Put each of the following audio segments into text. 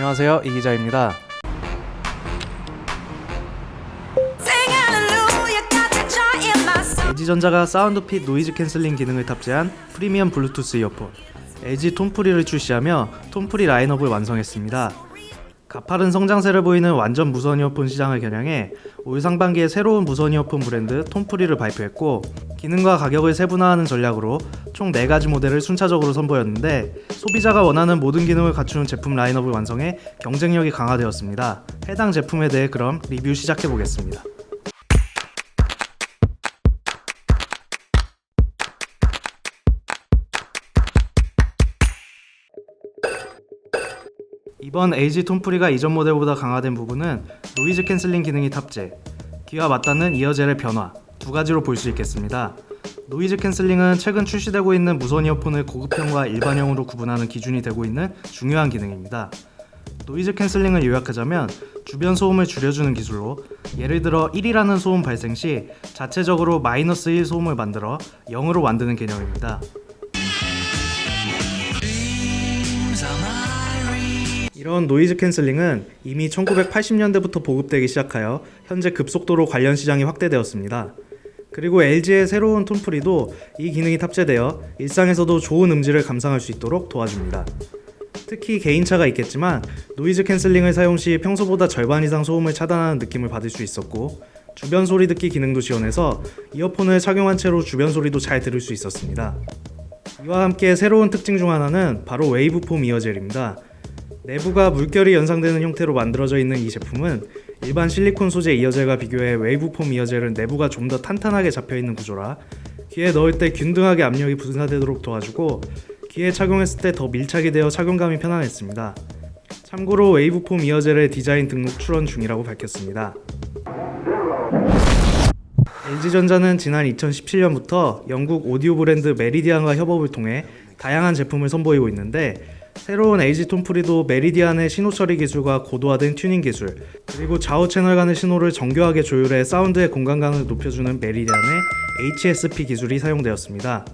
안녕하세요, 이 기자입니다. LG전자가 사운드핏 노이즈 캔슬링 기능을 탑재한 프리미엄 블루투스 이어폰 LG 톰프리를 출시하며 톰프리 라인업을 완성했습니다. 가파른 성장세를 보이는 완전 무선 이어폰 시장을 겨냥해 올 상반기에 새로운 무선 이어폰 브랜드 톰프리를 발표했고, 기능과 가격을 세분화하는 전략으로 총 4가지 모델을 순차적으로 선보였는데, 소비자가 원하는 모든 기능을 갖춘 제품 라인업을 완성해 경쟁력이 강화되었습니다. 해당 제품에 대해 그럼 리뷰 시작해보겠습니다. 이번 LG 톰프리가 이전 모델보다 강화된 부분은 노이즈 캔슬링 기능이 탑재, 귀와 맞닿는 이어젤의 변화 두 가지로 볼 수 있겠습니다. 노이즈 캔슬링은 최근 출시되고 있는 무선 이어폰을 고급형과 일반형으로 구분하는 기준이 되고 있는 중요한 기능입니다. 노이즈 캔슬링을 요약하자면 주변 소음을 줄여주는 기술로, 예를 들어 1이라는 소음 발생 시 자체적으로 -1 소음을 만들어 0으로 만드는 개념입니다. 이런 노이즈 캔슬링은 이미 1980년대부터 보급되기 시작하여 현재 급속도로 관련 시장이 확대되었습니다. 그리고 LG의 새로운 톰프리도 이 기능이 탑재되어 일상에서도 좋은 음질을 감상할 수 있도록 도와줍니다. 특히 개인차가 있겠지만 노이즈 캔슬링을 사용 시 평소보다 절반 이상 소음을 차단하는 느낌을 받을 수 있었고, 주변 소리 듣기 기능도 지원해서 이어폰을 착용한 채로 주변 소리도 잘 들을 수 있었습니다. 이와 함께 새로운 특징 중 하나는 바로 웨이브폼 이어젤입니다. 내부가 물결이 연상되는 형태로 만들어져 있는 이 제품은 일반 실리콘 소재 이어젤과 비교해 웨이브폼 이어젤은 내부가 좀 더 탄탄하게 잡혀있는 구조라 귀에 넣을 때 균등하게 압력이 분산되도록 도와주고, 귀에 착용했을 때 더 밀착이 되어 착용감이 편안했습니다. 참고로 웨이브폼 이어젤의 디자인 등록 출원 중이라고 밝혔습니다. LG전자는 지난 2017년부터 영국 오디오 브랜드 메리디안과 협업을 통해 다양한 제품을 선보이고 있는데, 새로운 LG 톰프리도 메리디안의 신호 처리 기술과 고도화된 튜닝 기술, 그리고 좌우 채널 간의 신호를 정교하게 조율해 사운드의 공간감을 높여주는 메리디안의 HSP 기술이 사용되었습니다.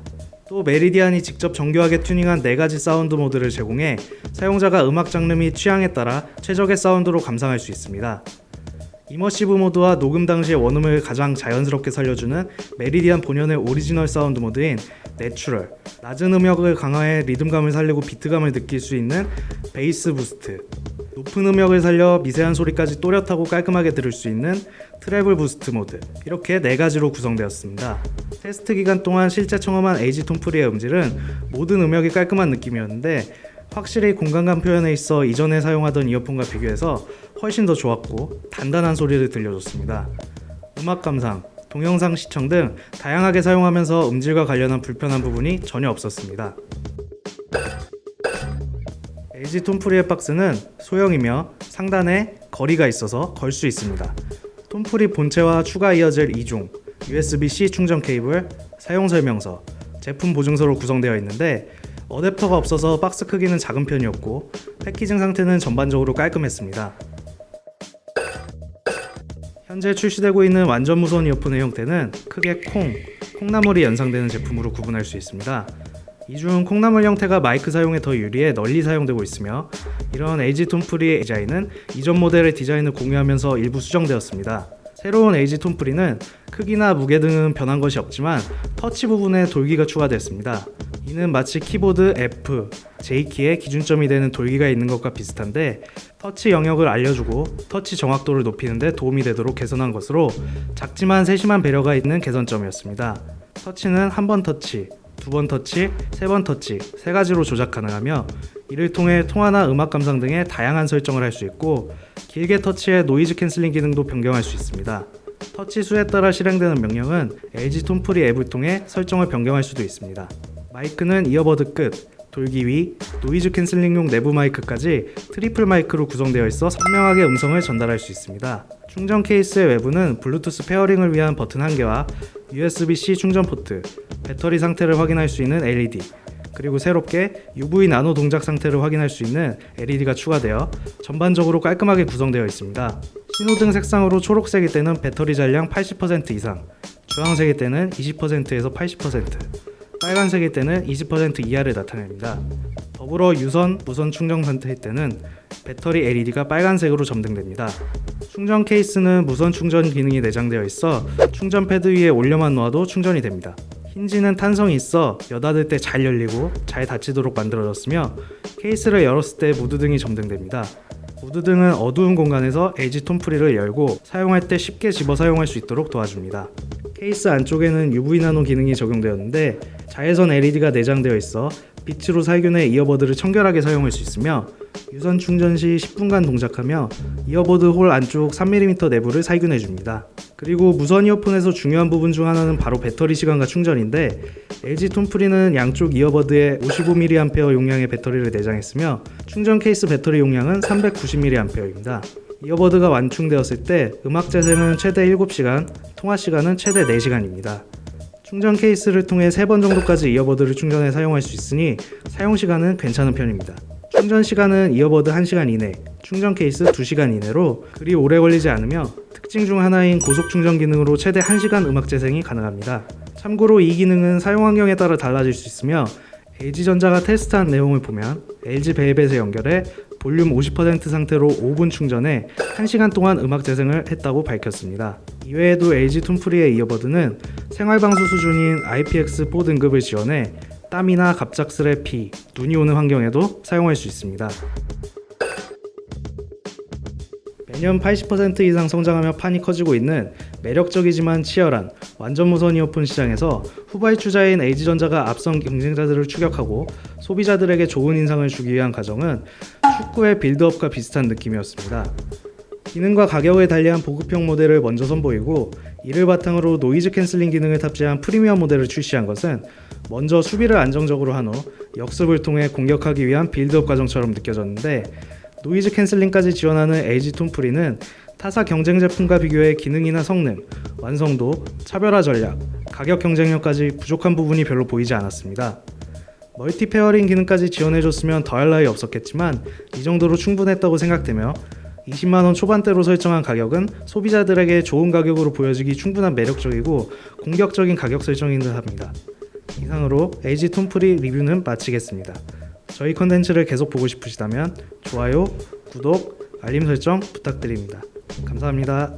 또 메리디안이 직접 정교하게 튜닝한 4가지 사운드 모드를 제공해 사용자가 음악 장르 및 취향에 따라 최적의 사운드로 감상할 수 있습니다. 이머시브 모드와 녹음 당시의 원음을 가장 자연스럽게 살려주는 메리디안 본연의 오리지널 사운드 모드인 내추럴, 낮은 음역을 강화해 리듬감을 살리고 비트감을 느낄 수 있는 베이스 부스트, 높은 음역을 살려 미세한 소리까지 또렷하고 깔끔하게 들을 수 있는 트래블 부스트 모드, 이렇게 4가지로 구성되었습니다. 테스트 기간 동안 실제 청음한 LG 톰프리의 음질은 모든 음역이 깔끔한 느낌이었는데, 확실히 공간감 표현에 있어 이전에 사용하던 이어폰과 비교해서 훨씬 더 좋았고 단단한 소리를 들려줬습니다. 음악 감상, 동영상 시청 등 다양하게 사용하면서 음질과 관련한 불편한 부분이 전혀 없었습니다. LG 톰프리의 박스는 소형이며 상단에 거리가 있어서 걸 수 있습니다. 톰프리 본체와 추가 이어젤 2종, USB-C 충전 케이블, 사용 설명서, 제품 보증서로 구성되어 있는데, 어댑터가 없어서 박스 크기는 작은 편이었고 패키징 상태는 전반적으로 깔끔했습니다. 현재 출시되고 있는 완전 무선 이어폰의 형태는 크게 콩나물이 연상되는 제품으로 구분할 수 있습니다. 이 중 콩나물 형태가 마이크 사용에 더 유리해 널리 사용되고 있으며, 이런 LG 톰프리의 디자인은 이전 모델의 디자인을 공유하면서 일부 수정되었습니다. 새로운 LG 톰프리는 크기나 무게 등은 변한 것이 없지만 터치 부분에 돌기가 추가됐습니다. 이는 마치 키보드 F, J키의 기준점이 되는 돌기가 있는 것과 비슷한데, 터치 영역을 알려주고 터치 정확도를 높이는 데 도움이 되도록 개선한 것으로 작지만 세심한 배려가 있는 개선점이었습니다. 터치는 한 번 터치, 2번 터치, 3번 터치 3가지로 조작 가능하며, 이를 통해 통화나 음악 감상 등의 다양한 설정을 할 수 있고, 길게 터치해 노이즈 캔슬링 기능도 변경할 수 있습니다. 터치 수에 따라 실행되는 명령은 LG 톰프리 앱을 통해 설정을 변경할 수도 있습니다. 마이크는 이어버드 끝, 돌기 위, 노이즈 캔슬링용 내부 마이크까지 트리플 마이크로 구성되어 있어 선명하게 음성을 전달할 수 있습니다. 충전 케이스의 외부는 블루투스 페어링을 위한 버튼 1개와 USB-C 충전 포트, 배터리 상태를 확인할 수 있는 LED, 그리고 새롭게 UV 나노 동작 상태를 확인할 수 있는 LED가 추가되어 전반적으로 깔끔하게 구성되어 있습니다. 신호등 색상으로 초록색일 때는 배터리 잔량 80% 이상, 주황색일 때는 20%에서 80%, 빨간색일 때는 20% 이하를 나타냅니다. 더불어 유선, 무선 충전 상태일 때는 배터리 LED가 빨간색으로 점등됩니다. 충전 케이스는 무선 충전 기능이 내장되어 있어 충전 패드 위에 올려만 놓아도 충전이 됩니다. 힌지는 탄성이 있어 여닫을 때 잘 열리고 잘 닫히도록 만들어졌으며 케이스를 열었을 때 무드등이 점등됩니다. 무드등은 어두운 공간에서 LG 톤프리를 열고 사용할 때 쉽게 집어 사용할 수 있도록 도와줍니다. 케이스 안쪽에는 UV 나노 기능이 적용되었는데 자외선 LED가 내장되어 있어 빛으로 살균해 이어버드를 청결하게 사용할 수 있으며 유선 충전 시 10분간 동작하며 이어버드 홀 안쪽 3mm 내부를 살균해 줍니다. 그리고 무선 이어폰에서 중요한 부분 중 하나는 바로 배터리 시간과 충전인데 LG 톤프리는 양쪽 이어버드에 55mAh 용량의 배터리를 내장했으며 충전 케이스 배터리 용량은 390mAh입니다. 이어버드가 완충되었을 때 음악 재생은 최대 7시간, 통화 시간은 최대 4시간입니다. 충전 케이스를 통해 3번 정도까지 이어버드를 충전해 사용할 수 있으니 사용 시간은 괜찮은 편입니다. 충전 시간은 이어버드 1시간 이내, 충전 케이스 2시간 이내로 그리 오래 걸리지 않으며 특징 중 하나인 고속 충전 기능으로 최대 1시간 음악 재생이 가능합니다. 참고로 이 기능은 사용 환경에 따라 달라질 수 있으며 LG전자가 테스트한 내용을 보면 LG 벨벳에 연결해 볼륨 50% 상태로 5분 충전해 1시간 동안 음악 재생을 했다고 밝혔습니다. 이외에도 LG 톤프리의 이어버드는 생활방수 수준인 IPX4 등급을 지원해 땀이나 갑작스레 피, 눈이 오는 환경에도 사용할 수 있습니다. 매년 80% 이상 성장하며 판이 커지고 있는 매력적이지만 치열한 완전 무선 이어폰 시장에서 후발주자인 LG전자가 앞선 경쟁자들을 추격하고 소비자들에게 좋은 인상을 주기 위한 과정은 축구의 빌드업과 비슷한 느낌이었습니다. 기능과 가격을 달리한 보급형 모델을 먼저 선보이고 이를 바탕으로 노이즈 캔슬링 기능을 탑재한 프리미엄 모델을 출시한 것은 먼저 수비를 안정적으로 한 후 역습을 통해 공격하기 위한 빌드업 과정처럼 느껴졌는데 노이즈 캔슬링까지 지원하는 LG 톤프리는 타사 경쟁 제품과 비교해 기능이나 성능, 완성도, 차별화 전략, 가격 경쟁력까지 부족한 부분이 별로 보이지 않았습니다. 멀티 페어링 기능까지 지원해줬으면 더할 나위 없었겠지만 이 정도로 충분했다고 생각되며 20만원 초반대로 설정한 가격은 소비자들에게 좋은 가격으로 보여지기 충분한 매력적이고 공격적인 가격 설정인 듯 합니다. 이상으로 LG 톤프리 리뷰는 마치겠습니다. 저희 컨텐츠를 계속 보고 싶으시다면 좋아요, 구독, 알림 설정 부탁드립니다. 감사합니다.